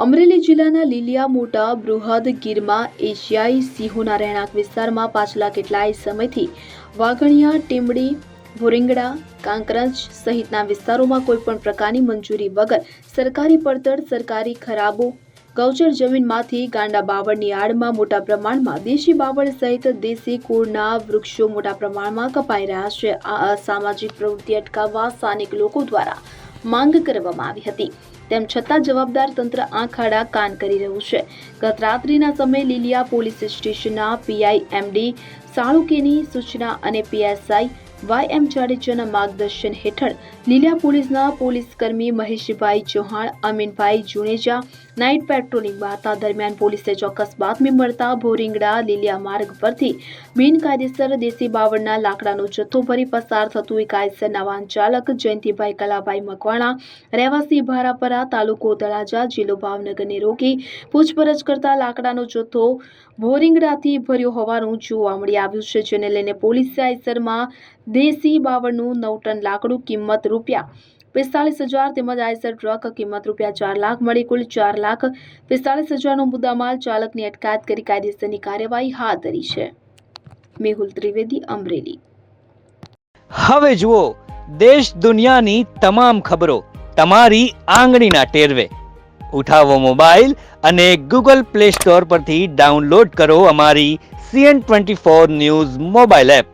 અમરેલી જિલ્લાના લીલિયા મોટા બૃહદ ગીરમાં એશિયાઈ સિંહોના રહેણાંક વિસ્તારમાં પાછલા કેટલાય સમયથી વાઘણિયા, ટીમડી, ભોરિંગડા, કાંકરજ સહિતના વિસ્તારોમાં કોઈપણ પ્રકારની મંજૂરી વગર સરકારી પડતર, સરકારી ખરાબો, ગૌચર જમીનમાંથી ગાંડા બાવળની આડમાં મોટા પ્રમાણમાં દેશી બાવળ સહિત દેશી કુળના વૃક્ષો મોટા પ્રમાણમાં કપાઈ રહ્યા છે. આ અસામાજિક પ્રવૃત્તિ અટકાવવા સ્થાનિક લોકો દ્વારા માંગ કરવામાં આવી હતી. તેમ છતાં જવાબદાર તંત્ર આંખ આડા કાન કરી રહ્યું છે. ગત રાત્રિના સમયે લીલિયા પોલીસ સ્ટેશનના પીઆઈ એમડી સાળુકેની સૂચના અને પીએસઆઈ વાયએમ જાડેજાના માર્ગદર્શન હેઠળ લીલિયા પોલીસના પોલીસકર્મી મહેશભાઈ ચૌહાણ, અમીનભાઈ જુનેજા નાઇટ પેટ્રોલિંગમાં હતા. દરમિયાન પોલીસે ચોક્કસ બાતમી મળતા ભોરિંગડા લીલિયા માર્ગ પરથી બિનકાયદેસર દેશી બાવળના લાકડાનો જથ્થો ભરી પસાર થતું એક આઈસરના વાહન ચાલક જયંતિભાઈ કલાભાઈ મકવાણા, રહેવાસી ભારાપરા, તાલુકો તળાજા, જિલ્લો ભાવનગરને રોકી પૂછપરછ કરતા લાકડાનો જથ્થો ભોરિંગડાથી ભર્યો હોવાનું જોવા મળી આવ્યું છે. જેને લઈને પોલીસે આઈસરમાં દેશી બાવળનું 9 ટન લાકડું કિંમત ₹45,000 તેમજ આઈસર ટ્રક કિંમત ₹4 લાખ મળી કુલ ₹4,45,000નો મુદ્દામાલ ચાલકની અટકાયત કરી કાયદેસરની કાર્યવાહી હાથ ધરી છે. મેહુલ ત્રિવેદી, અમરેલી. હવે જુઓ દેશ દુનિયાની તમામ ખબરો તમારી આંગળીના ટેરવે. ઉઠાવો મોબાઈલ અને ગૂગલ પ્લે સ્ટોર પરથી ડાઉનલોડ કરો અમારી CN24 ન્યૂઝ મોબાઈલ એપ.